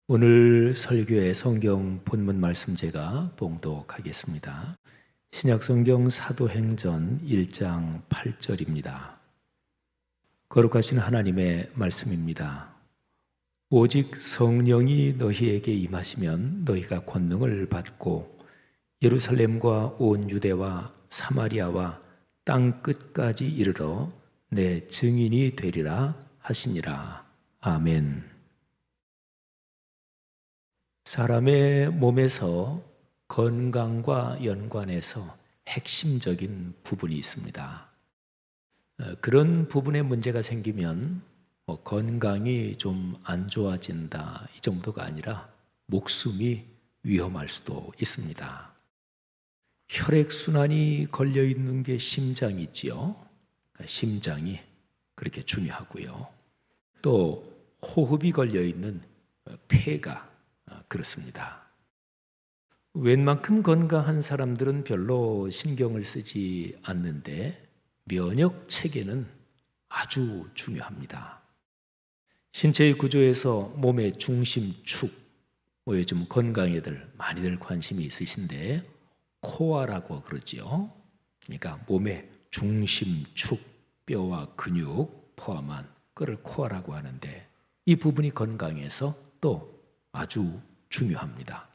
오늘 설교의 성경 본문 말씀 제가 봉독하겠습니다. 신약성경 사도행전 1장 8절입니다. 거룩하신 하나님의 말씀입니다. 오직 성령이 너희에게 임하시면 너희가 권능을 받고 예루살렘과 온 유대와 사마리아와 땅 끝까지 이르러 내 증인이 되리라 하시니라. 아멘. 사람의 몸에서 건강과 연관해서 핵심적인 부분이 있습니다. 그런 부분에 문제가 생기면 건강이 좀 안 좋아진다 이 정도가 아니라 목숨이 위험할 수도 있습니다. 혈액순환이 걸려있는 게 심장이지요. 그러니까 심장이 그렇게 중요하고요. 또 호흡이 걸려있는 폐가 그렇습니다. 웬만큼 건강한 사람들은 별로 신경을 쓰지 않는데 면역 체계는 아주 중요합니다. 신체의 구조에서 몸의 중심축, 요즘 건강에들 많이들 관심이 있으신데 코어라고 그러죠. 그러니까 몸의 중심축, 뼈와 근육 포함한 그걸 코어라고 하는데 이 부분이 건강해서 또 아주 중요합니다.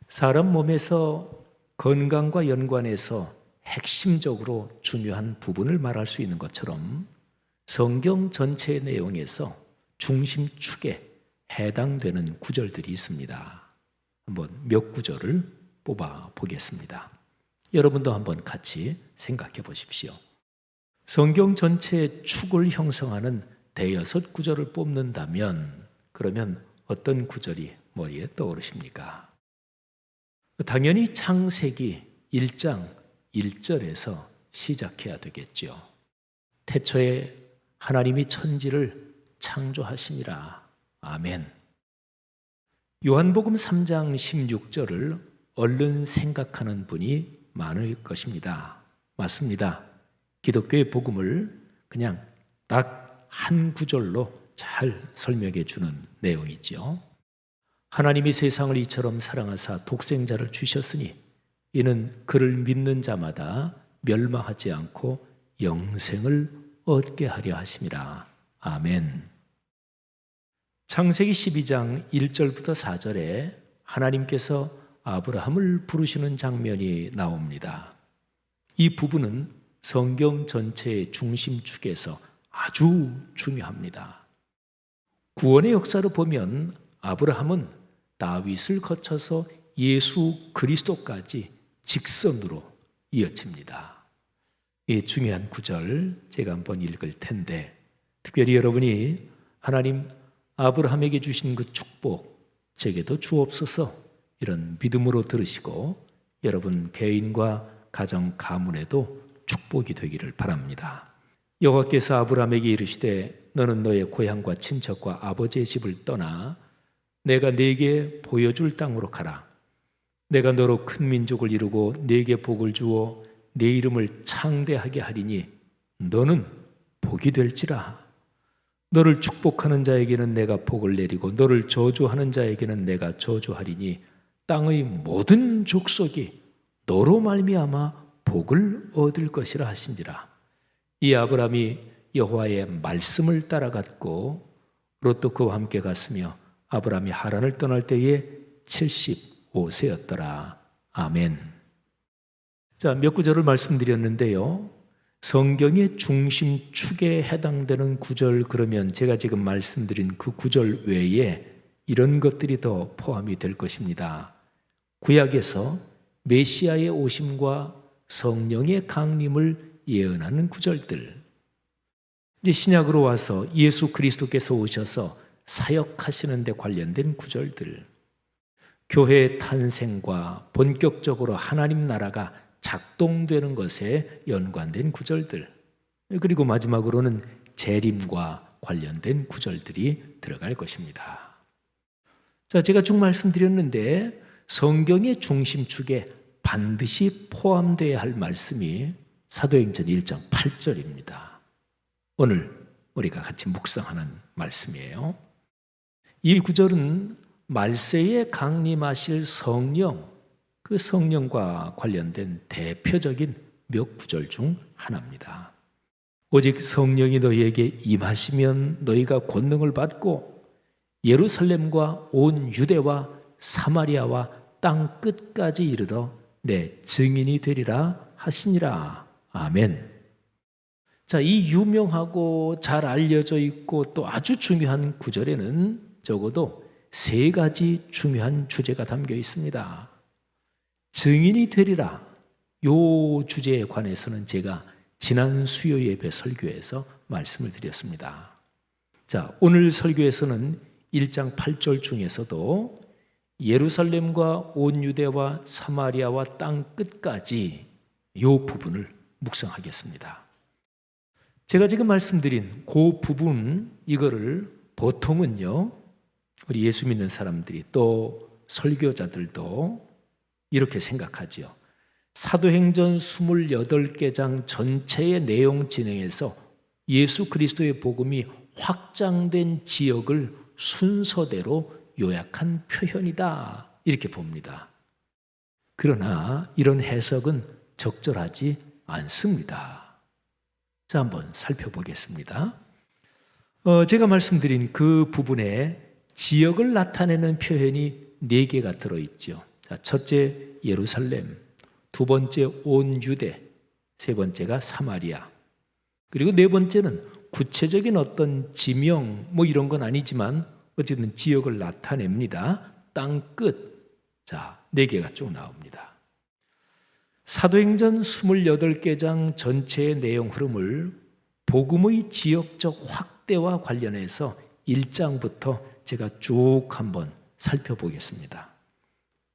사람 몸에서 건강과 연관해서 핵심적으로 중요한 부분을 말할 수 있는 것처럼 성경 전체의 내용에서 중심축에 해당되는 구절들이 있습니다. 한번 몇 구절을 뽑아 보겠습니다. 여러분도 한번 같이 생각해 보십시오. 성경 전체의 축을 형성하는 대여섯 구절을 뽑는다면 그러면 어떤 구절이 머리에 떠오르십니까? 당연히 창세기 1장 1절에서 시작해야 되겠죠. 태초에 하나님이 천지를 창조하시니라. 아멘. 요한복음 3장 16절을 얼른 생각하는 분이 많을 것입니다. 맞습니다. 기독교의 복음을 그냥 딱 한 구절로 잘 설명해 주는 내용이죠. 하나님이 세상을 이처럼 사랑하사 독생자를 주셨으니 이는 그를 믿는 자마다 멸망하지 않고 영생을 얻게 하려 하심이라. 아멘. 창세기 12장 1절부터 4절에 하나님께서 아브라함을 부르시는 장면이 나옵니다. 이 부분은 성경 전체의 중심축에서 아주 중요합니다. 구원의 역사를 보면 아브라함은 다윗을 거쳐서 예수 그리스도까지 직선으로 이어집니다. 이 중요한 구절 제가 한번 읽을 텐데 특별히 여러분이 하나님 아브라함에게 주신 그 축복 제게도 주옵소서 이런 믿음으로 들으시고 여러분 개인과 가정 가문에도 축복이 되기를 바랍니다. 여호와께서 아브라함에게 이르시되 너는 너의 고향과 친척과 아버지의 집을 떠나 내가 네게 보여줄 땅으로 가라. 내가 너로 큰 민족을 이루고 네게 복을 주어 네 이름을 창대하게 하리니 너는 복이 될지라. 너를 축복하는 자에게는 내가 복을 내리고 너를 저주하는 자에게는 내가 저주하리니 땅의 모든 족속이 너로 말미암아 복을 얻을 것이라 하신지라. 이 아브라함이 여호와의 말씀을 따라갔고 롯도 그와 함께 갔으며 아브라함이 하란을 떠날 때에 75세였더라. 아멘. 자, 몇 구절을 말씀드렸는데요. 성경의 중심축에 해당되는 구절 그러면 제가 지금 말씀드린 그 구절 외에 이런 것들이 더 포함이 될 것입니다. 구약에서 메시아의 오심과 성령의 강림을 예언하는 구절들. 이제 신약으로 와서 예수 그리스도께서 오셔서 사역하시는 데 관련된 구절들. 교회의 탄생과 본격적으로 하나님 나라가 작동되는 것에 연관된 구절들. 그리고 마지막으로는 재림과 관련된 구절들이 들어갈 것입니다. 자, 제가 쭉 말씀드렸는데 성경의 중심축에 반드시 포함되어야 할 말씀이 사도행전 1장 8절입니다. 오늘 우리가 같이 묵상하는 말씀이에요. 이 구절은 말세에 강림하실 성령, 그 성령과 관련된 대표적인 몇 구절 중 하나입니다. 오직 성령이 너희에게 임하시면 너희가 권능을 받고 예루살렘과 온 유대와 사마리아와 땅 끝까지 이르러 내 증인이 되리라 하시니라. 아멘. 자, 이 유명하고 잘 알려져 있고 또 아주 중요한 구절에는 적어도 세 가지 중요한 주제가 담겨 있습니다. 증인이 되리라. 요 주제에 관해서는 제가 지난 수요 예배 설교에서 말씀을 드렸습니다. 자, 오늘 설교에서는 1장 8절 중에서도 예루살렘과 온 유대와 사마리아와 땅 끝까지 요 부분을 묵상하겠습니다. 제가 지금 말씀드린 그 부분, 이거를 보통은요, 우리 예수 믿는 사람들이 또 설교자들도 이렇게 생각하지요. 사도행전 28개 전체의 내용 진행에서 예수 그리스도의 복음이 확장된 지역을 순서대로 요약한 표현이다, 이렇게 봅니다. 그러나 이런 해석은 적절하지 않습니다. 자, 한번 살펴보겠습니다. 제가 말씀드린 그 부분에 지역을 나타내는 표현이 4개가 들어있죠. 자, 첫째 예루살렘, 두 번째 온 유대, 세 번째가 사마리아, 그리고 네 번째는 구체적인 어떤 지명 이런 건 아니지만 어쨌든 지역을 나타냅니다. 땅 끝. 자, 4개가 쭉 나옵니다. 사도행전 28개 전체의 내용 흐름을 복음의 지역적 확대와 관련해서 1장부터 제가 쭉 한번 살펴보겠습니다.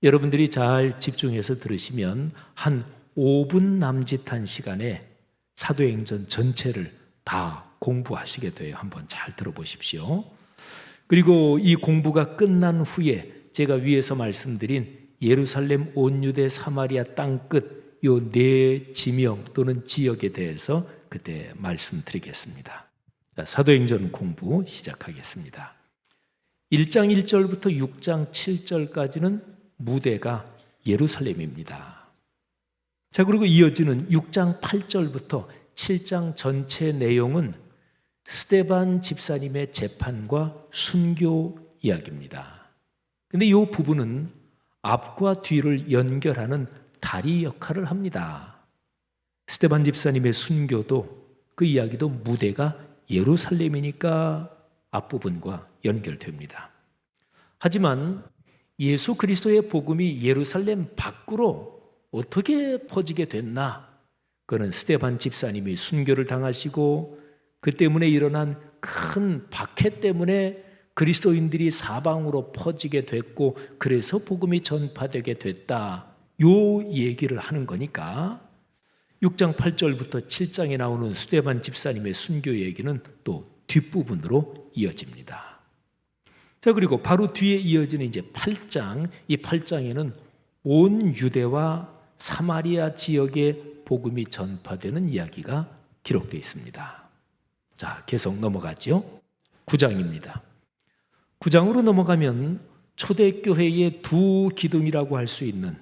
여러분들이 잘 집중해서 들으시면 한 5분 남짓한 시간에 사도행전 전체를 다 공부하시게 돼요. 한번 잘 들어보십시오. 그리고 이 공부가 끝난 후에 제가 위에서 말씀드린 예루살렘, 온 유대, 사마리아 땅 끝 요 4 지명 또는 지역에 대해서 그때 말씀드리겠습니다. 자, 사도행전 공부 시작하겠습니다. 1장 1절부터 6장 7절까지는 무대가 예루살렘입니다. 자, 그리고 이어지는 6장 8절부터 7장 전체 내용은 스데반 집사님의 재판과 순교 이야기입니다. 근데 이 부분은 앞과 뒤를 연결하는 다리 역할을 합니다. 스데반 집사님의 순교도 그 이야기도 무대가 예루살렘이니까 앞부분과 연결됩니다. 하지만 예수 그리스도의 복음이 예루살렘 밖으로 어떻게 퍼지게 됐나? 그는 스데반 집사님이 순교를 당하시고 그 때문에 일어난 큰 박해 때문에 그리스도인들이 사방으로 퍼지게 됐고 그래서 복음이 전파되게 됐다. 요 얘기를 하는 거니까 6장 8절부터 7장에 나오는 스데반 집사님의 순교 얘기는 또 뒷부분으로 이어집니다. 자, 그리고 바로 뒤에 이어지는 이제 8장, 이 8장에는 온 유대와 사마리아 지역에 복음이 전파되는 이야기가 기록되어 있습니다. 자, 계속 넘어가죠. 9장입니다. 9장으로 넘어가면 초대교회의 두 기둥이라고 할 수 있는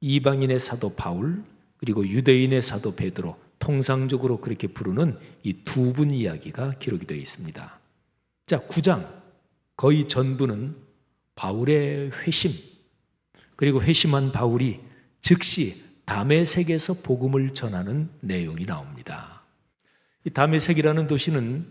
이방인의 사도 바울 그리고 유대인의 사도 베드로, 통상적으로 그렇게 부르는 이 두 분 이야기가 기록이 되어 있습니다. 자, 9장 거의 전부는 바울의 회심, 그리고 회심한 바울이 즉시 다메섹에서 복음을 전하는 내용이 나옵니다. 이 다메섹이라는 도시는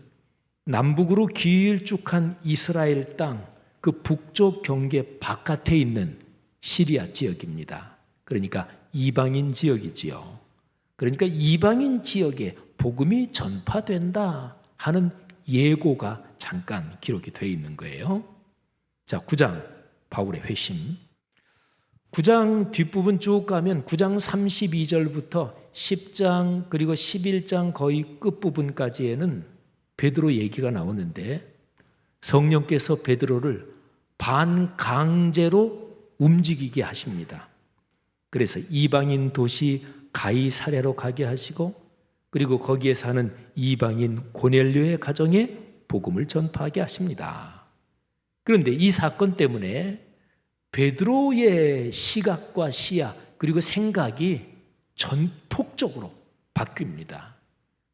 남북으로 길쭉한 이스라엘 땅, 그 북쪽 경계 바깥에 있는 시리아 지역입니다. 그러니까 이방인 지역이지요. 그러니까 이방인 지역에 복음이 전파된다 하는 예고가 잠깐 기록이 되어 있는 거예요. 자, 9장 바울의 회심. 9장 뒷부분 쭉 가면 9장 32절부터 10장 그리고 11장 거의 끝부분까지에는 베드로 얘기가 나오는데 성령께서 베드로를 반강제로 움직이게 하십니다. 그래서 이방인 도시 가이사랴로 가게 하시고 그리고 거기에 사는 이방인 고넬료의 가정에 복음을 전파하게 하십니다. 그런데 이 사건 때문에 베드로의 시각과 시야 그리고 생각이 전폭적으로 바뀝니다.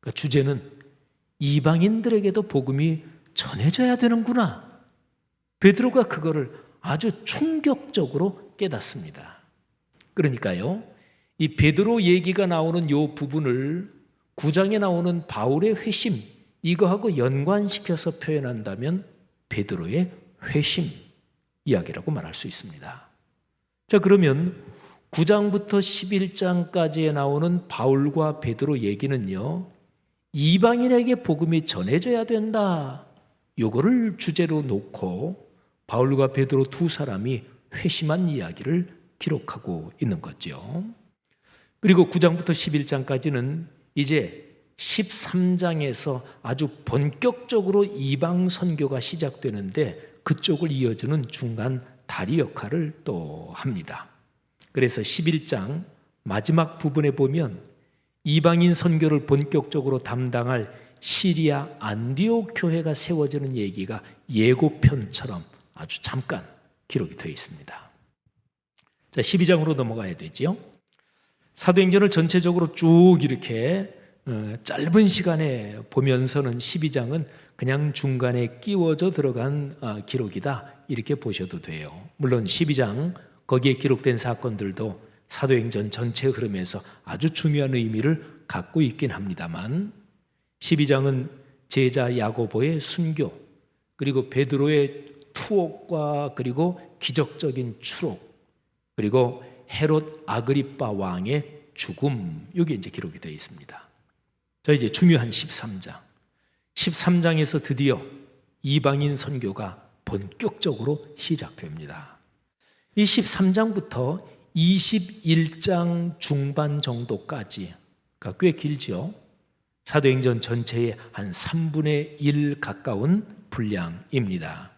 그러니까 주제는 이방인들에게도 복음이 전해져야 되는구나. 베드로가 그거를 아주 충격적으로 깨닫습니다. 그러니까요, 이 베드로 얘기가 나오는 이 부분을 9장에 나오는 바울의 회심, 이거하고 연관시켜서 표현한다면 베드로의 회심 이야기라고 말할 수 있습니다. 자, 그러면 9장부터 11장까지에 나오는 바울과 베드로 얘기는요, 이방인에게 복음이 전해져야 된다, 요거를 주제로 놓고 바울과 베드로 두 사람이 회심한 이야기를 기록하고 있는 거죠. 그리고 9장부터 11장까지는 이제 13장에서 아주 본격적으로 이방 선교가 시작되는데 그쪽을 이어주는 중간 다리 역할을 또 합니다. 그래서 11장 마지막 부분에 보면 이방인 선교를 본격적으로 담당할 시리아 안디옥 교회가 세워지는 얘기가 예고편처럼 아주 잠깐 기록이 되어 있습니다. 자, 12장으로 넘어가야 되지요. 사도행전을 전체적으로 쭉 이렇게 짧은 시간에 보면서는 12장은 그냥 중간에 끼워져 들어간 기록이다, 이렇게 보셔도 돼요. 물론 12장 거기에 기록된 사건들도 사도행전 전체 흐름에서 아주 중요한 의미를 갖고 있긴 합니다만, 12장은 제자 야고보의 순교, 그리고 베드로의 투옥과 그리고 기적적인 추록, 그리고 헤롯 아그리빠 왕의 죽음, 이게 이제 기록이 되어 있습니다. 자, 이제 중요한 13장. 13장에서 드디어 이방인 선교가 본격적으로 시작됩니다. 이 13장부터 21장 중반 정도까지, 그러니까 꽤 길죠. 사도행전 전체의 한 3분의 1 가까운 분량입니다.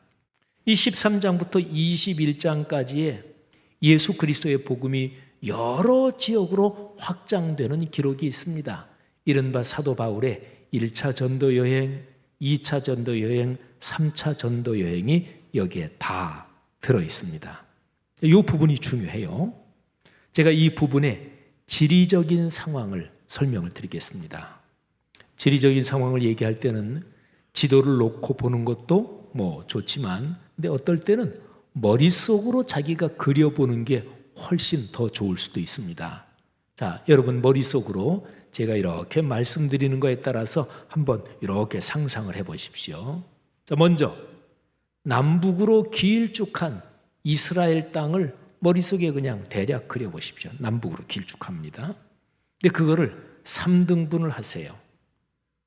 이 13장부터 21장까지의 예수 그리스도의 복음이 여러 지역으로 확장되는 기록이 있습니다. 이른바 사도 바울의 1차 전도 여행, 2차 전도 여행, 3차 전도 여행이 여기에 다 들어 있습니다. 이 부분이 중요해요. 제가 이 부분의 지리적인 상황을 설명을 드리겠습니다. 지리적인 상황을 얘기할 때는 지도를 놓고 보는 것도 뭐 좋지만, 근데 어떨 때는 머릿속으로 자기가 그려보는 게 훨씬 더 좋을 수도 있습니다. 자, 여러분 머릿속으로 제가 이렇게 말씀드리는 거에 따라서 한번 이렇게 상상을 해보십시오. 자, 먼저 남북으로 길쭉한 이스라엘 땅을 머릿속에 그냥 대략 그려보십시오. 남북으로 길쭉합니다. 근데 그거를 3등분을 하세요.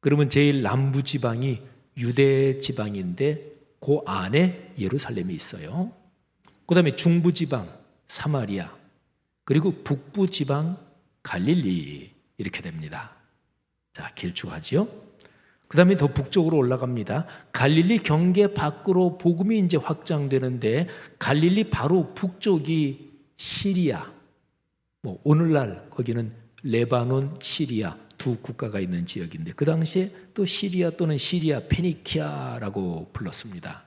그러면 제일 남부 지방이 유대 지방인데 그 안에 예루살렘이 있어요. 그 다음에 중부 지방 사마리아, 그리고 북부 지방 갈릴리, 이렇게 됩니다. 자, 길쭉하죠? 그 다음에 더 북쪽으로 올라갑니다. 갈릴리 경계 밖으로 복음이 이제 확장되는데, 갈릴리 바로 북쪽이 시리아, 뭐 오늘날 거기는 레바논, 시리아 두 국가가 있는 지역인데, 그 당시에 또 시리아 또는 시리아 페니키아라고 불렀습니다.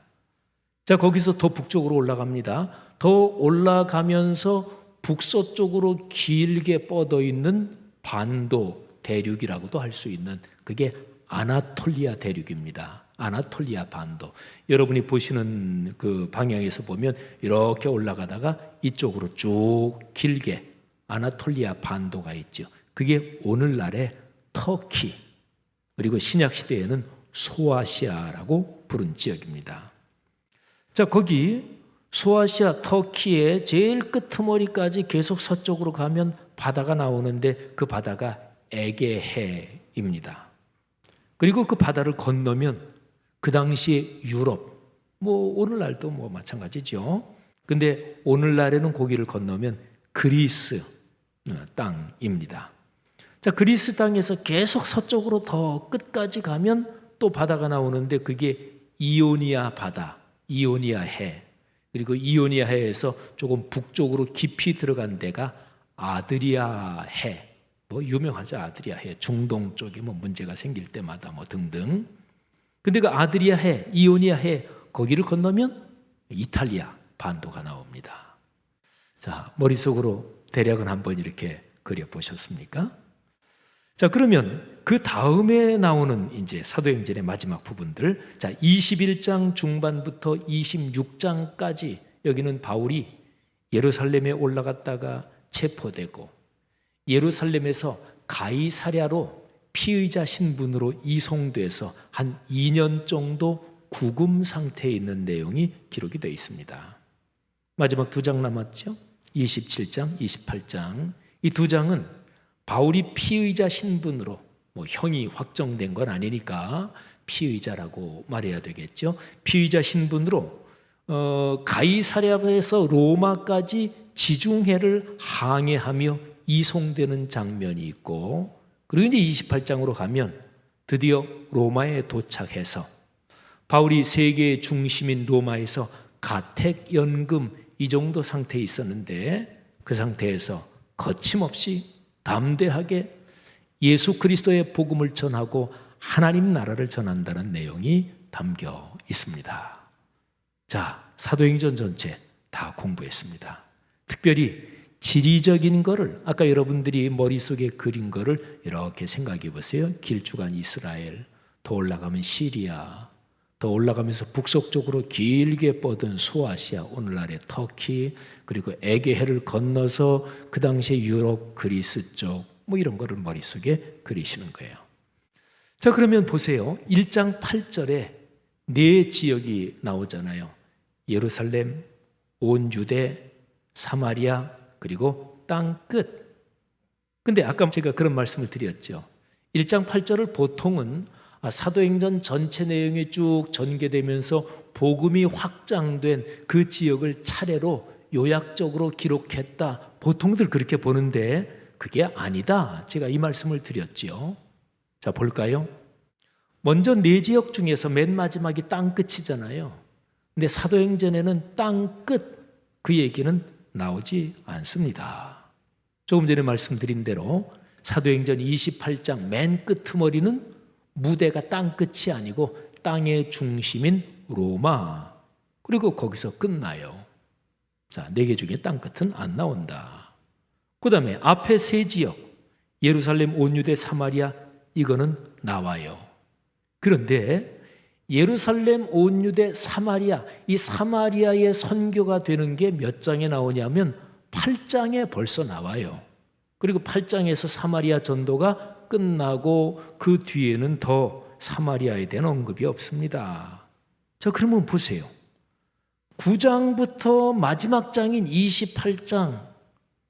자, 거기서 더 북쪽으로 올라갑니다. 더 올라가면서 북서쪽으로 길게 뻗어 있는 반도 대륙이라고도 할 수 있는, 그게 아나톨리아 대륙입니다. 아나톨리아 반도. 여러분이 보시는 그 방향에서 보면 이렇게 올라가다가 이쪽으로 쭉 길게 아나톨리아 반도가 있죠. 그게 오늘날의 터키, 그리고 신약 시대에는 소아시아라고 부른 지역입니다. 자, 거기 소아시아 터키의 제일 끄트머리까지 계속 서쪽으로 가면 바다가 나오는데, 그 바다가 에게해입니다. 그리고 그 바다를 건너면 그 당시에 유럽, 뭐 오늘날도 뭐 마찬가지죠. 근데 오늘날에는 거기를 건너면 그리스 땅입니다. 자, 그리스 땅에서 계속 서쪽으로 더 끝까지 가면 또 바다가 나오는데, 그게 이오니아 바다, 이오니아 해, 그리고 이오니아 해에서 조금 북쪽으로 깊이 들어간 데가 아드리아 해, 뭐 유명하죠. 아드리아 해, 중동 쪽에 뭐 문제가 생길 때마다 뭐 등등. 근데 그 아드리아 해, 이오니아 해, 거기를 건너면 이탈리아 반도가 나옵니다. 자, 머릿속으로 대략은 한번 이렇게 그려보셨습니까? 자, 그러면 그 다음에 나오는 이제 사도행전의 마지막 부분들, 자, 21장 중반부터 26장까지 여기는 바울이 예루살렘에 올라갔다가 체포되고 예루살렘에서 가이사랴로 피의자 신분으로 이송돼서 한 2년 정도 구금 상태에 있는 내용이 기록이 되어 있습니다. 마지막 2장 남았죠? 27장, 28장. 이 2장은 바울이 피의자 신분으로, 형이 확정된 건 아니니까 피의자라고 말해야 되겠죠. 피의자 신분으로 가이사랴에서 로마까지 지중해를 항해하며 이송되는 장면이 있고, 그리고 이제 28장으로 가면 드디어 로마에 도착해서 바울이 세계의 중심인 로마에서 가택, 연금 이 정도 상태에 있었는데 그 상태에서 거침없이 담대하게 예수 그리스도의 복음을 전하고 하나님 나라를 전한다는 내용이 담겨 있습니다. 자, 사도행전 전체 다 공부했습니다. 특별히 지리적인 거를 아까 여러분들이 머릿속에 그린 거를 이렇게 생각해 보세요. 길쭉한 이스라엘, 더 올라가면 시리아, 더 올라가면서 북서쪽으로 길게 뻗은 소아시아, 오늘날의 터키, 그리고 에게해를 건너서 그 당시에 유럽, 그리스 쪽 이런 거를 머릿속에 그리시는 거예요. 자, 그러면 보세요. 1장 8절에 네 지역이 나오잖아요. 예루살렘, 온 유대, 사마리아, 그리고 땅 끝. 근데 아까 제가 그런 말씀을 드렸죠. 1장 8절을 보통은 사도행전 전체 내용이 쭉 전개되면서 복음이 확장된 그 지역을 차례로 요약적으로 기록했다. 보통들 그렇게 보는데 그게 아니다. 제가 이 말씀을 드렸죠. 자, 볼까요? 먼저 네 지역 중에서 맨 마지막이 땅 끝이잖아요. 근데 사도행전에는 땅 끝 그 얘기는 나오지 않습니다. 조금 전에 말씀드린 대로 사도행전 28장 맨 끄트머리는 무대가 땅 끝이 아니고 땅의 중심인 로마. 그리고 거기서 끝나요. 자, 네 개 중에 땅 끝은 안 나온다. 그 다음에 앞에 세 지역, 예루살렘, 온 유대, 사마리아, 이거는 나와요. 그런데 예루살렘, 온 유대, 사마리아, 이 사마리아의 선교가 되는 게 몇 장에 나오냐면 8장에 벌써 나와요. 그리고 8장에서 사마리아 전도가 끝나고 그 뒤에는 더 사마리아에 대한 언급이 없습니다. 자, 그러면 보세요. 9장부터 마지막 장인 28장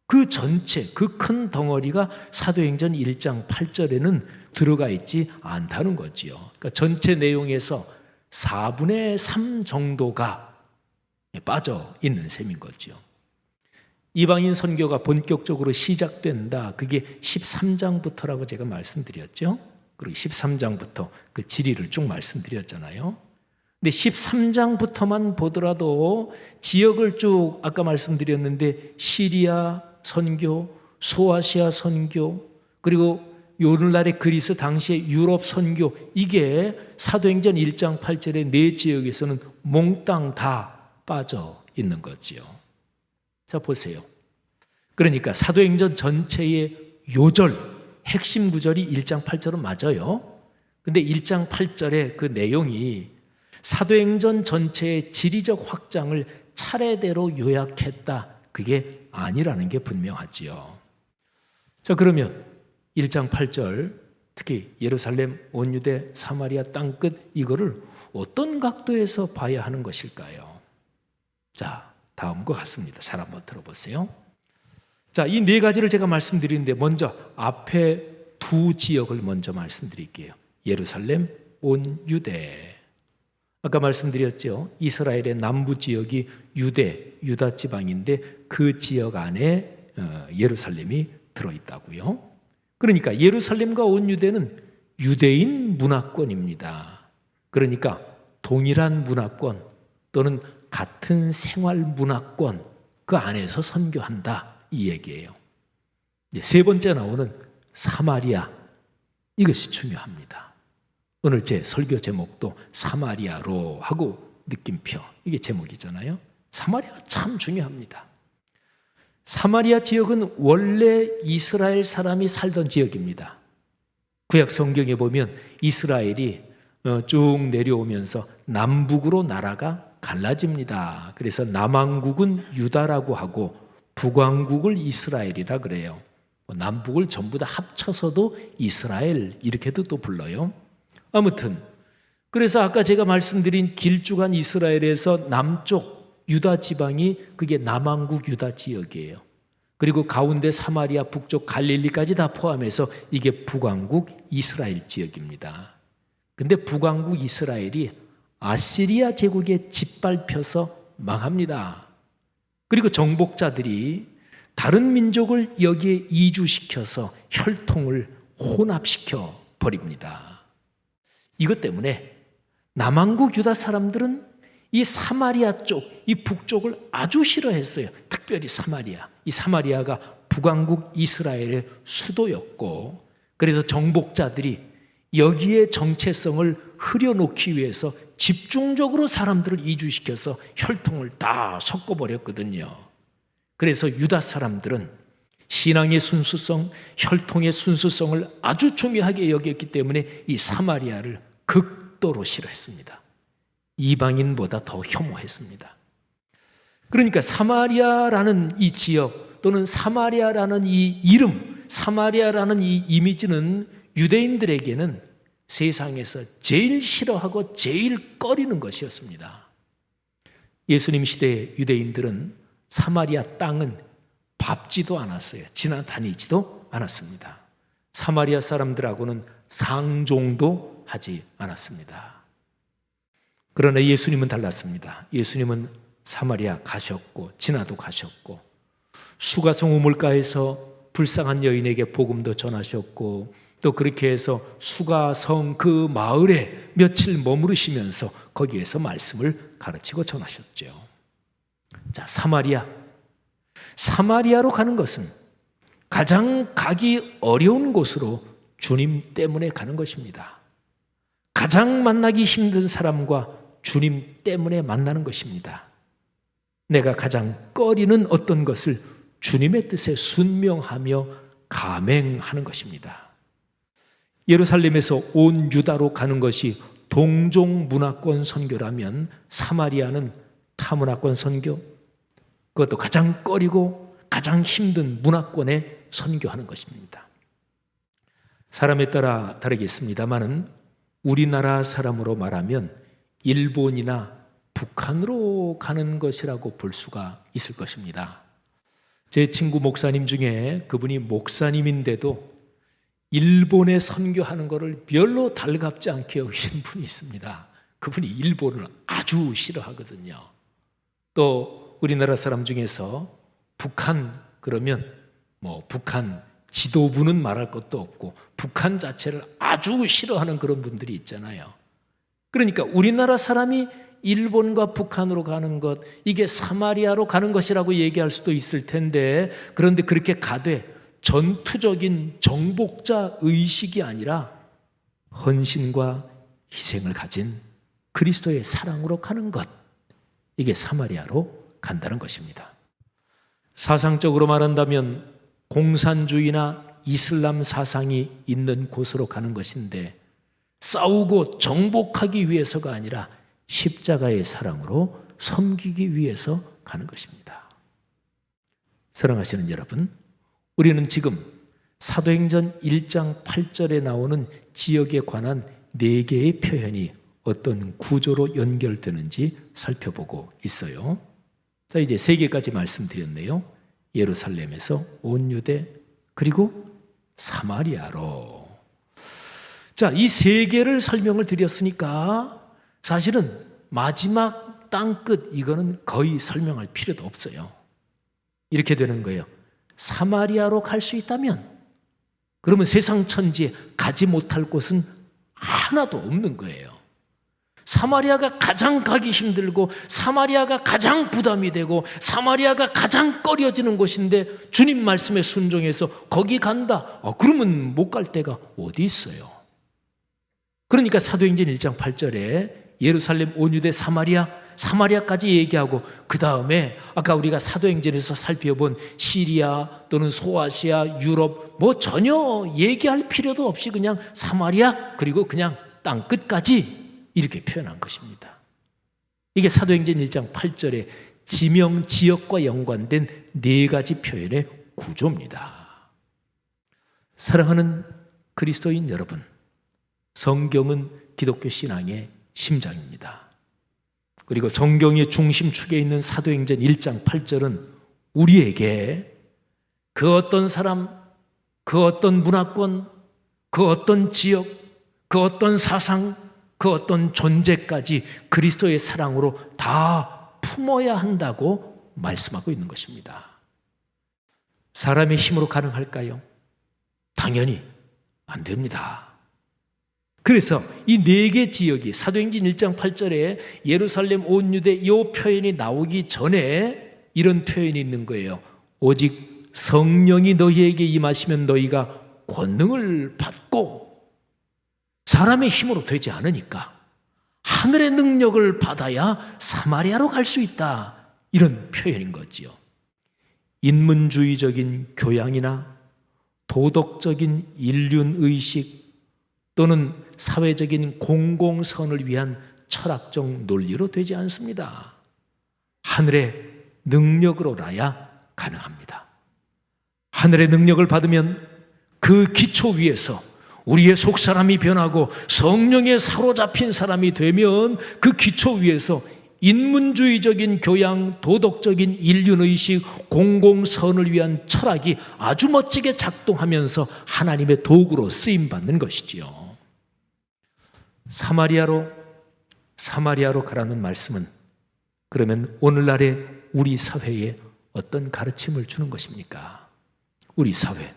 그 전체, 그 큰 덩어리가 사도행전 1장 8절에는 들어가 있지 않다는 거지요. 그러니까 전체 내용에서 4분의 3 정도가 빠져 있는 셈인 거죠. 이방인 선교가 본격적으로 시작된다. 그게 13장부터라고 제가 말씀드렸죠. 그리고 13장부터 그 지리를 쭉 말씀드렸잖아요. 근데 13장부터만 보더라도 지역을 쭉 아까 말씀드렸는데 시리아 선교, 소아시아 선교, 그리고 오늘날의 그리스 당시의 유럽 선교, 이게 사도행전 1장 8절의 네 지역에서는 몽땅 다 빠져 있는 거지요. 자, 보세요. 그러니까 사도행전 전체의 요절, 핵심 구절이 1장 8절은 맞아요. 근데 1장 8절의 그 내용이 사도행전 전체의 지리적 확장을 차례대로 요약했다. 그게 아니라는 게 분명하지요. 자, 그러면 1장 8절, 특히 예루살렘, 온 유대, 사마리아 땅 끝, 이거를 어떤 각도에서 봐야 하는 것일까요? 자, 다음과 같습니다. 잘 한번 들어보세요. 자, 이 네 가지를 제가 말씀드리는데 먼저 앞에 두 지역을 먼저 말씀드릴게요. 예루살렘, 온 유대. 아까 말씀드렸죠. 이스라엘의 남부 지역이 유다 지방인데 그 지역 안에 예루살렘이 들어있다고요. 그러니까 예루살렘과 온 유대는 유대인 문화권입니다. 그러니까 동일한 문화권 또는 같은 생활 문화권 그 안에서 선교한다, 이 얘기예요. 세 번째 나오는 사마리아, 이것이 중요합니다. 오늘 제 설교 제목도 사마리아로 하고 느낌표. 이게 제목이잖아요. 사마리아가 참 중요합니다. 사마리아 지역은 원래 이스라엘 사람이 살던 지역입니다. 구약 성경에 보면 이스라엘이 쭉 내려오면서 남북으로 나라가 갈라집니다. 그래서 남왕국은 유다라고 하고 북왕국을 이스라엘이라 그래요. 남북을 전부 다 합쳐서도 이스라엘 이렇게도 또 불러요. 아무튼 그래서 아까 제가 말씀드린 길쭉한 이스라엘에서 남쪽 유다 지방이 그게 남왕국 유다 지역이에요. 그리고 가운데 사마리아 북쪽 갈릴리까지 다 포함해서 이게 북왕국 이스라엘 지역입니다. 근데 북왕국 이스라엘이 아시리아 제국에 짓밟혀서 망합니다. 그리고 정복자들이 다른 민족을 여기에 이주시켜서 혈통을 혼합시켜 버립니다. 이것 때문에 남왕국 유다 사람들은 이 사마리아 쪽, 이 북쪽을 아주 싫어했어요. 특별히 사마리아. 이 사마리아가 북왕국 이스라엘의 수도였고, 그래서 정복자들이 여기에 정체성을 흐려놓기 위해서 집중적으로 사람들을 이주시켜서 혈통을 다 섞어버렸거든요. 그래서 유다 사람들은 신앙의 순수성, 혈통의 순수성을 아주 중요하게 여겼기 때문에 이 사마리아를 극도로 싫어했습니다. 이방인보다 더 혐오했습니다. 그러니까 사마리아라는 이 지역 또는 사마리아라는 이 이름, 사마리아라는 이 이미지는 유대인들에게는 세상에서 제일 싫어하고 제일 꺼리는 것이었습니다. 예수님 시대의 유대인들은 사마리아 땅은 밟지도 않았어요. 지나다니지도 않았습니다. 사마리아 사람들하고는 상종도 하지 않았습니다. 그러나 예수님은 달랐습니다. 예수님은 사마리아 가셨고 지나도 가셨고 수가성 우물가에서 불쌍한 여인에게 복음도 전하셨고 또 그렇게 해서 수가성 그 마을에 며칠 머무르시면서 거기에서 말씀을 가르치고 전하셨죠. 자, 사마리아로 가는 것은 가장 가기 어려운 곳으로 주님 때문에 가는 것입니다. 가장 만나기 힘든 사람과 주님 때문에 만나는 것입니다. 내가 가장 꺼리는 어떤 것을 주님의 뜻에 순명하며 감행하는 것입니다. 예루살렘에서 온 유다로 가는 것이 동종 문화권 선교라면 사마리아는 타문화권 선교, 그것도 가장 꺼리고 가장 힘든 문화권에 선교하는 것입니다. 사람에 따라 다르겠습니다만은 우리나라 사람으로 말하면 일본이나 북한으로 가는 것이라고 볼 수가 있을 것입니다. 제 친구 목사님 중에 그분이 목사님인데도 일본에 선교하는 것을 별로 달갑지 않게 여기는 분이 있습니다. 그분이 일본을 아주 싫어하거든요. 또 우리나라 사람 중에서 북한 그러면 북한 지도부는 말할 것도 없고 북한 자체를 아주 싫어하는 그런 분들이 있잖아요. 그러니까 우리나라 사람이 일본과 북한으로 가는 것, 이게 사마리아로 가는 것이라고 얘기할 수도 있을 텐데, 그런데 그렇게 가되 전투적인 정복자 의식이 아니라 헌신과 희생을 가진 그리스도의 사랑으로 가는 것, 이게 사마리아로 간다는 것입니다. 사상적으로 말한다면 공산주의나 이슬람 사상이 있는 곳으로 가는 것인데 싸우고 정복하기 위해서가 아니라 십자가의 사랑으로 섬기기 위해서 가는 것입니다. 사랑하시는 여러분, 우리는 지금 사도행전 1장 8절에 나오는 지역에 관한 4개의 표현이 어떤 구조로 연결되는지 살펴보고 있어요. 자, 이제 3개까지 말씀드렸네요. 예루살렘에서 온 유대 그리고 사마리아로. 자, 이 3개를 설명을 드렸으니까 사실은 마지막 땅끝 이거는 거의 설명할 필요도 없어요. 이렇게 되는 거예요. 사마리아로 갈 수 있다면 그러면 세상 천지에 가지 못할 곳은 하나도 없는 거예요. 사마리아가 가장 가기 힘들고 사마리아가 가장 부담이 되고 사마리아가 가장 꺼려지는 곳인데 주님 말씀에 순종해서 거기 간다. 그러면 못 갈 데가 어디 있어요? 그러니까 사도행전 1장 8절에 예루살렘, 온 유대, 사마리아까지 얘기하고 그 다음에 아까 우리가 사도행전에서 살펴본 시리아 또는 소아시아, 유럽 뭐 전혀 얘기할 필요도 없이 그냥 사마리아 그리고 그냥 땅 끝까지 이렇게 표현한 것입니다. 이게 사도행전 1장 8절에 지명, 지역과 연관된 네 가지 표현의 구조입니다. 사랑하는 그리스도인 여러분, 성경은 기독교 신앙의 심장입니다. 그리고 성경의 중심축에 있는 사도행전 1장 8절은 우리에게 그 어떤 사람, 그 어떤 문화권, 그 어떤 지역, 그 어떤 사상, 그 어떤 존재까지 그리스도의 사랑으로 다 품어야 한다고 말씀하고 있는 것입니다. 사람의 힘으로 가능할까요? 당연히 안 됩니다. 그래서 이 네 개 지역이 사도행전 1장 8절에 예루살렘, 온 유대 이 표현이 나오기 전에 이런 표현이 있는 거예요. 오직 성령이 너희에게 임하시면 너희가 권능을 받고, 사람의 힘으로 되지 않으니까 하늘의 능력을 받아야 사마리아로 갈 수 있다, 이런 표현인 거지요. 인문주의적인 교양이나 도덕적인 인륜의식 또는 사회적인 공공선을 위한 철학적 논리로 되지 않습니다. 하늘의 능력으로라야 가능합니다. 하늘의 능력을 받으면 그 기초 위에서 우리의 속사람이 변하고 성령에 사로잡힌 사람이 되면 그 기초 위에서 인문주의적인 교양, 도덕적인 인륜의식, 공공선을 위한 철학이 아주 멋지게 작동하면서 하나님의 도구로 쓰임받는 것이지요. 사마리아로 가라는 말씀은 그러면 오늘날의 우리 사회에 어떤 가르침을 주는 것입니까? 우리 사회,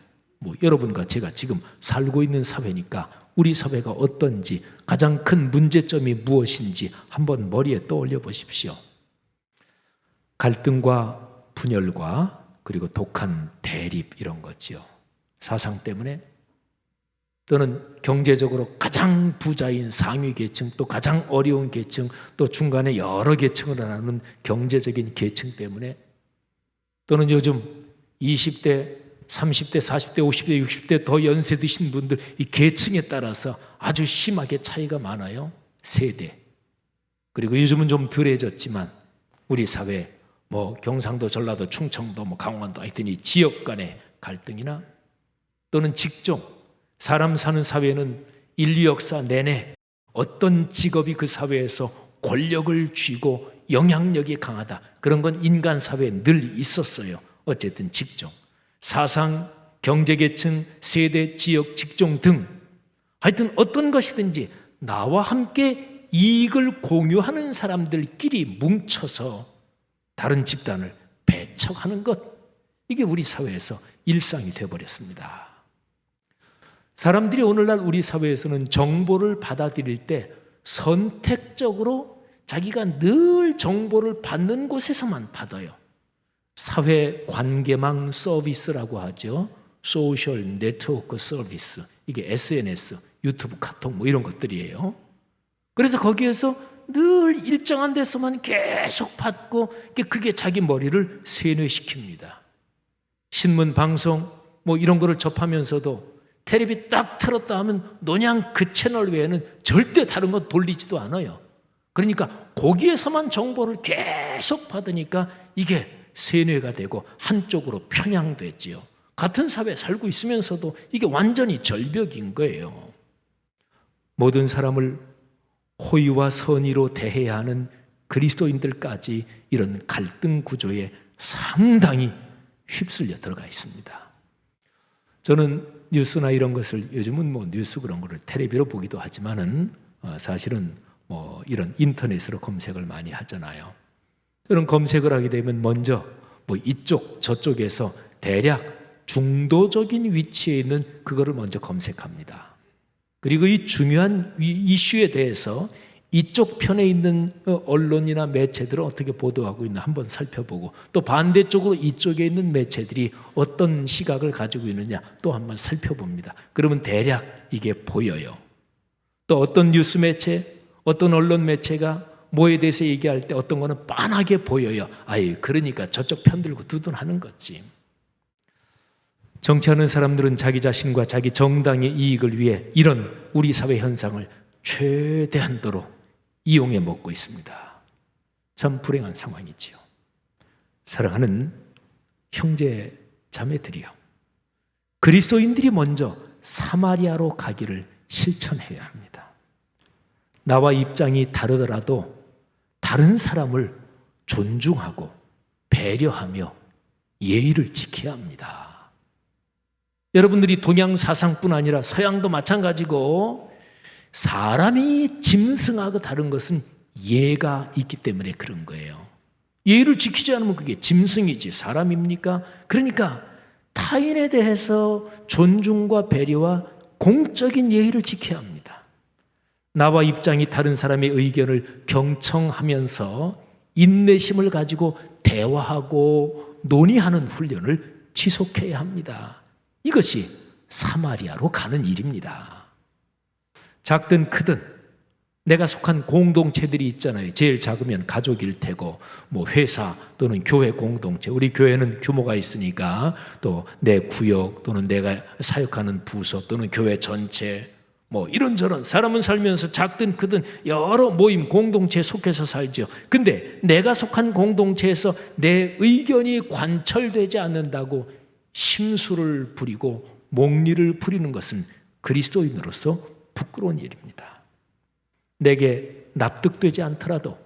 여러분과 제가 지금 살고 있는 사회니까 우리 사회가 어떤지, 가장 큰 문제점이 무엇인지 한번 머리에 떠올려 보십시오. 갈등과 분열과 그리고 독한 대립, 이런 거지요. 사상 때문에, 또는 경제적으로 가장 부자인 상위 계층, 또 가장 어려운 계층, 또 중간에 여러 계층으로 나누는 경제적인 계층 때문에, 또는 요즘 20대, 30대, 40대, 50대, 60대 더 연세 드신 분들, 이 계층에 따라서 아주 심하게 차이가 많아요. 세대. 그리고 요즘은 좀 덜해졌지만 우리 사회 경상도, 전라도, 충청도, 강원도, 하여튼 이 지역 간의 갈등이나 또는 직종, 사람 사는 사회는 인류 역사 내내 어떤 직업이 그 사회에서 권력을 쥐고 영향력이 강하다, 그런 건 인간 사회에 늘 있었어요. 어쨌든 직종, 사상, 경제계층, 세대, 지역, 직종 등 하여튼 어떤 것이든지 나와 함께 이익을 공유하는 사람들끼리 뭉쳐서 다른 집단을 배척하는 것, 이게 우리 사회에서 일상이 되어버렸습니다. 사람들이 오늘날 우리 사회에서는 정보를 받아들일 때 선택적으로 자기가 늘 정보를 받는 곳에서만 받아요. 사회관계망 서비스라고 하죠. 소셜 네트워크 서비스. 이게 SNS, 유튜브, 카톡 이런 것들이에요. 그래서 거기에서 늘 일정한 데서만 계속 받고 그게 자기 머리를 세뇌시킵니다. 신문, 방송 이런 거를 접하면서도 텔레비 딱 틀었다 하면 노냥 그 채널 외에는 절대 다른 거 돌리지도 않아요. 그러니까 거기에서만 정보를 계속 받으니까 이게 세뇌가 되고 한쪽으로 편향됐지요. 같은 사회에 살고 있으면서도 이게 완전히 절벽인 거예요. 모든 사람을 호의와 선의로 대해야 하는 그리스도인들까지 이런 갈등 구조에 상당히 휩쓸려 들어가 있습니다. 저는 뉴스나 이런 것을, 요즘은 뉴스 그런 거를 텔레비로 보기도 하지만은 사실은 이런 인터넷으로 검색을 많이 하잖아요. 그런 검색을 하게 되면 먼저 이쪽 저쪽에서 대략 중도적인 위치에 있는 그거를 먼저 검색합니다. 그리고 이 중요한 이슈에 대해서 이쪽 편에 있는 언론이나 매체들은 어떻게 보도하고 있나 한번 살펴보고, 또 반대쪽으로 이쪽에 있는 매체들이 어떤 시각을 가지고 있느냐 또 한번 살펴봅니다. 그러면 대략 이게 보여요. 또 어떤 뉴스 매체, 어떤 언론 매체가 뭐에 대해서 얘기할 때 어떤 거는 빤하게 보여요. 그러니까 저쪽 편들고 두둔하는 거지. 정치하는 사람들은 자기 자신과 자기 정당의 이익을 위해 이런 우리 사회 현상을 최대한도로 이용해 먹고 있습니다. 참 불행한 상황이지요. 사랑하는 형제 자매들이요, 그리스도인들이 먼저 사마리아로 가기를 실천해야 합니다. 나와 입장이 다르더라도 다른 사람을 존중하고 배려하며 예의를 지켜야 합니다. 여러분들이 동양 사상뿐 아니라 서양도 마찬가지고, 사람이 짐승하고 다른 것은 예가 있기 때문에 그런 거예요. 예의를 지키지 않으면 그게 짐승이지 사람입니까? 그러니까 타인에 대해서 존중과 배려와 공적인 예의를 지켜야 합니다. 나와 입장이 다른 사람의 의견을 경청하면서 인내심을 가지고 대화하고 논의하는 훈련을 지속해야 합니다. 이것이 사마리아로 가는 일입니다. 작든 크든 내가 속한 공동체들이 있잖아요. 제일 작으면 가족일 테고, 회사 또는 교회 공동체, 우리 교회는 규모가 있으니까 또 내 구역 또는 내가 사역하는 부서 또는 교회 전체, 이런저런 사람은 살면서 작든 크든 여러 모임 공동체에 속해서 살죠. 근데 내가 속한 공동체에서 내 의견이 관철되지 않는다고 심술을 부리고 목리를 부리는 것은 그리스도인으로서 부끄러운 일입니다. 내게 납득되지 않더라도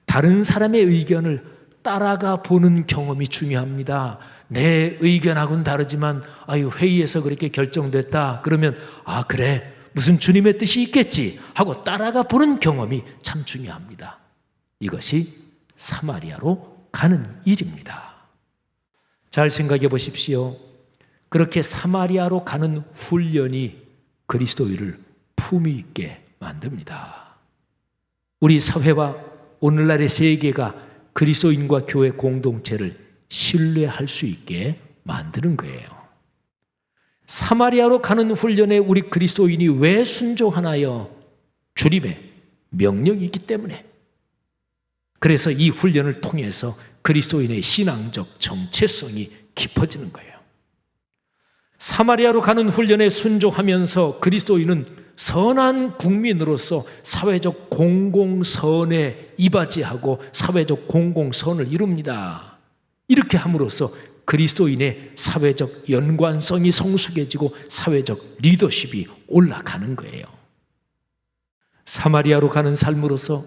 다른 사람의 의견을 따라가 보는 경험이 중요합니다. 내 의견하고는 다르지만 회의에서 그렇게 결정됐다 그러면 그래, 무슨 주님의 뜻이 있겠지 하고 따라가 보는 경험이 참 중요합니다. 이것이 사마리아로 가는 일입니다. 잘 생각해 보십시오. 그렇게 사마리아로 가는 훈련이 그리스도인을 품위 있게 만듭니다. 우리 사회와 오늘날의 세계가 그리스도인과 교회 공동체를 신뢰할 수 있게 만드는 거예요. 사마리아로 가는 훈련에 우리 그리스도인이 왜 순종하나요? 주님의 명령이기 때문에. 그래서 이 훈련을 통해서 그리스도인의 신앙적 정체성이 깊어지는 거예요. 사마리아로 가는 훈련에 순종하면서 그리스도인은 선한 국민으로서 사회적 공공선에 이바지하고 사회적 공공선을 이룹니다. 이렇게 함으로써 그리스도인의 사회적 연관성이 성숙해지고 사회적 리더십이 올라가는 거예요. 사마리아로 가는 삶으로서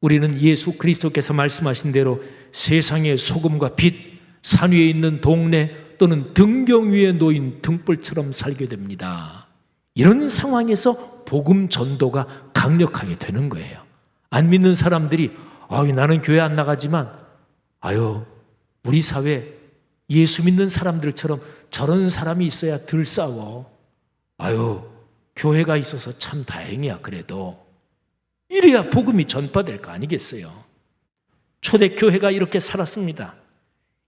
우리는 예수 그리스도께서 말씀하신 대로 세상의 소금과 빛, 산 위에 있는 동네 또는 등경 위에 놓인 등불처럼 살게 됩니다. 이런 상황에서 복음 전도가 강력하게 되는 거예요. 안 믿는 사람들이 나는 교회 안 나가지만 우리 사회 예수 믿는 사람들처럼 저런 사람이 있어야 덜 싸워. 교회가 있어서 참 다행이야. 그래도 이래야 복음이 전파될 거 아니겠어요? 초대교회가 이렇게 살았습니다.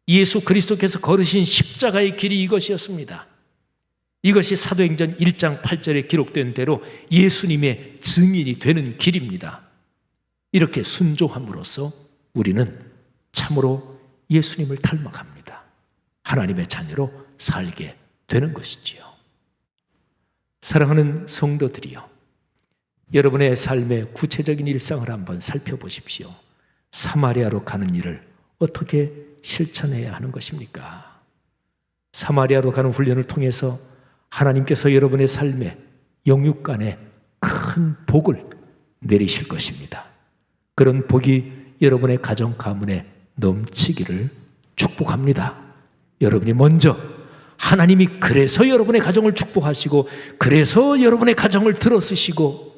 예수 그리스도께서 걸으신 십자가의 길이 이것이었습니다. 이것이 사도행전 1장 8절에 기록된 대로 예수님의 증인이 되는 길입니다. 이렇게 순종함으로써 우리는 참으로 예수님을 닮아갑니다. 하나님의 자녀로 살게 되는 것이지요. 사랑하는 성도들이요, 여러분의 삶의 구체적인 일상을 한번 살펴보십시오. 사마리아로 가는 일을 어떻게 실천해야 하는 것입니까? 사마리아로 가는 훈련을 통해서 하나님께서 여러분의 삶에 영육간에 큰 복을 내리실 것입니다. 그런 복이 여러분의 가정 가문에 넘치기를 축복합니다. 여러분이 먼저 하나님이 그래서 여러분의 가정을 축복하시고 그래서 여러분의 가정을 들어쓰시고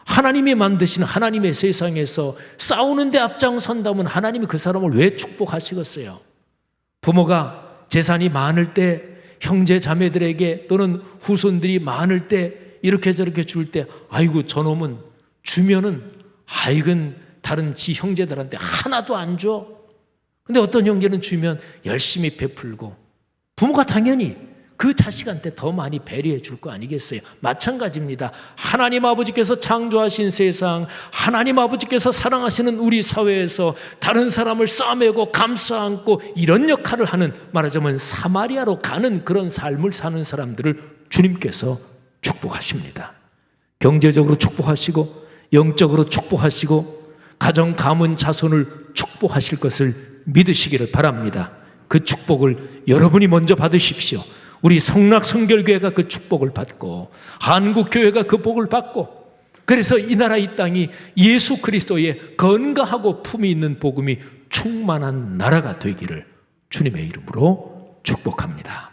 하나님이 만드신 하나님의 세상에서 싸우는데 앞장선다면 하나님이 그 사람을 왜 축복하시겠어요? 부모가 재산이 많을 때 형제 자매들에게 또는 후손들이 많을 때 이렇게 저렇게 줄 때 저놈은 주면은 다른 지 형제들한테 하나도 안 줘. 근데 어떤 형제는 주면 열심히 베풀고 부모가 당연히 그 자식한테 더 많이 배려해 줄 거 아니겠어요? 마찬가지입니다. 하나님 아버지께서 창조하신 세상, 하나님 아버지께서 사랑하시는 우리 사회에서 다른 사람을 싸매고 감싸 안고 이런 역할을 하는, 말하자면 사마리아로 가는 그런 삶을 사는 사람들을 주님께서 축복하십니다. 경제적으로 축복하시고 영적으로 축복하시고 가정 가문 자손을 축복하실 것을 믿으시기를 바랍니다. 그 축복을 여러분이 먼저 받으십시오. 우리 성락성결교회가 그 축복을 받고 한국교회가 그 복을 받고, 그래서 이 나라 이 땅이 예수 그리스도의 건강하고 품이 있는 복음이 충만한 나라가 되기를 주님의 이름으로 축복합니다.